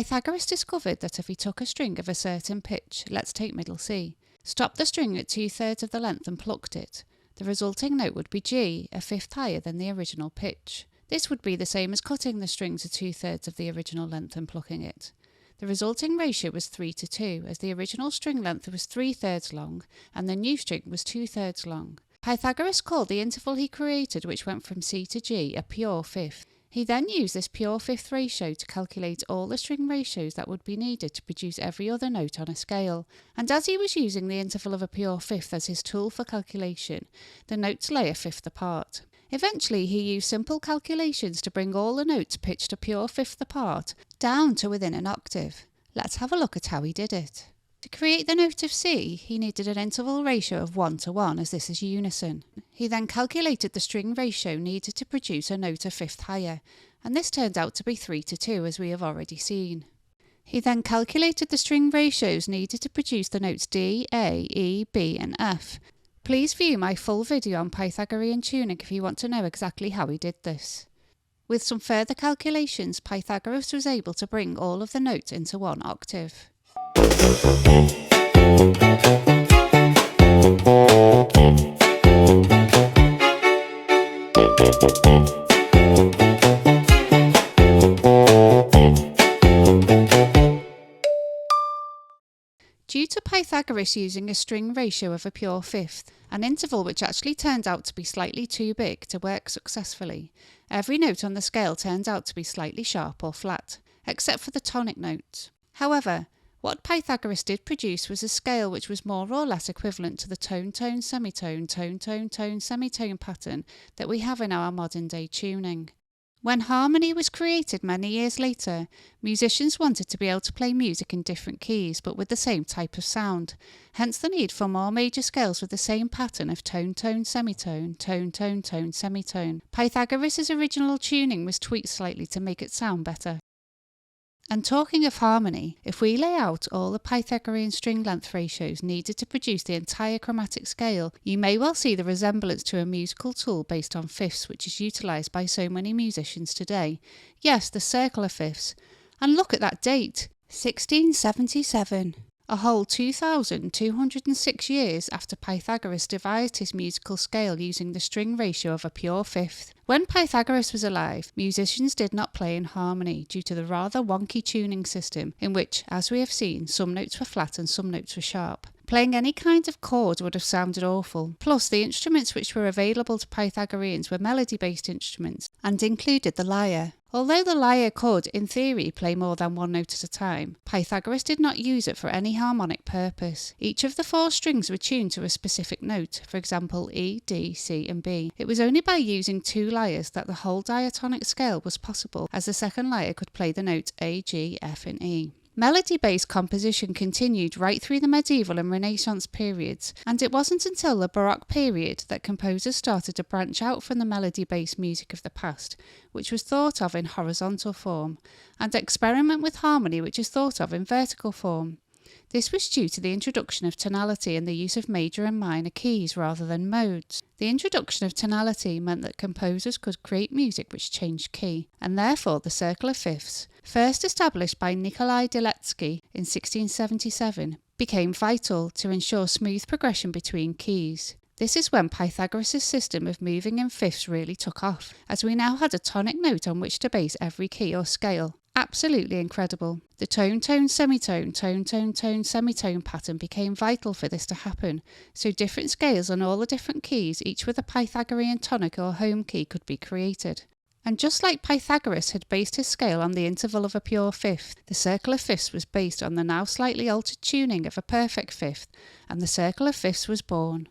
Pythagoras discovered that if he took a string of a certain pitch, let's take middle C, stopped the string at 2/3 of the length and plucked it, the resulting note would be G, a fifth higher than the original pitch. This would be the same as cutting the string to 2/3 of the original length and plucking it. The resulting ratio was 3:2, as the original string length was 3/3 long and the new string was 2/3 long. Pythagoras called the interval he created, which went from C to G, a pure fifth. He then used this pure fifth ratio to calculate all the string ratios that would be needed to produce every other note on a scale, and as he was using the interval of a pure fifth as his tool for calculation, the notes lay a fifth apart. Eventually he used simple calculations to bring all the notes pitched a pure fifth apart down to within an octave. Let's have a look at how he did it. To create the note of C, he needed an interval ratio of 1:1, as this is unison. He then calculated the string ratio needed to produce a note a fifth higher, and this turned out to be 3:2, as we have already seen. He then calculated the string ratios needed to produce the notes D, A, E, B and F. Please view my full video on Pythagorean tuning if you want to know exactly how he did this. With some further calculations, Pythagoras was able to bring all of the notes into one octave. Due to Pythagoras using a string ratio of a pure fifth, an interval which actually turned out to be slightly too big to work successfully, every note on the scale turned out to be slightly sharp or flat, except for the tonic notes. However, what Pythagoras did produce was a scale which was more or less equivalent to the tone-tone, semitone, tone-tone, tone, semitone pattern that we have in our modern day tuning. When harmony was created many years later, musicians wanted to be able to play music in different keys but with the same type of sound, hence the need for more major scales with the same pattern of tone-tone, semitone, tone-tone, tone, semitone. Pythagoras' original tuning was tweaked slightly to make it sound better. And talking of harmony, if we lay out all the Pythagorean string length ratios needed to produce the entire chromatic scale, you may well see the resemblance to a musical tool based on fifths which is utilised by so many musicians today. Yes, the circle of fifths. And look at that date, 1677. A whole 2,206 years after Pythagoras devised his musical scale using the string ratio of a pure fifth. When Pythagoras was alive, musicians did not play in harmony due to the rather wonky tuning system in which, as we have seen, some notes were flat and some notes were sharp. Playing any kind of chord would have sounded awful. Plus, the instruments which were available to Pythagoreans were melody-based instruments and included the lyre. Although the lyre could, in theory, play more than one note at a time, Pythagoras did not use it for any harmonic purpose. Each of the four strings were tuned to a specific note, for example E, D, C and B. It was only by using two lyres that the whole diatonic scale was possible, as the second lyre could play the notes A, G, F and E. Melody-based composition continued right through the medieval and Renaissance periods, and it wasn't until the Baroque period that composers started to branch out from the melody-based music of the past, which was thought of in horizontal form, and experiment with harmony, which is thought of in vertical form. This was due to the introduction of tonality and the use of major and minor keys rather than modes. The introduction of tonality meant that composers could create music which changed key, and therefore the circle of fifths, first established by Nikolai Deletsky in 1677, became vital to ensure smooth progression between keys. This is when Pythagoras' system of moving in fifths really took off, as we now had a tonic note on which to base every key or scale. Absolutely incredible. The tone-tone, semitone, tone-tone, tone, semitone pattern became vital for this to happen, so different scales on all the different keys, each with a Pythagorean tonic or home key, could be created. And just like Pythagoras had based his scale on the interval of a pure fifth, the circle of fifths was based on the now slightly altered tuning of a perfect fifth, and the circle of fifths was born.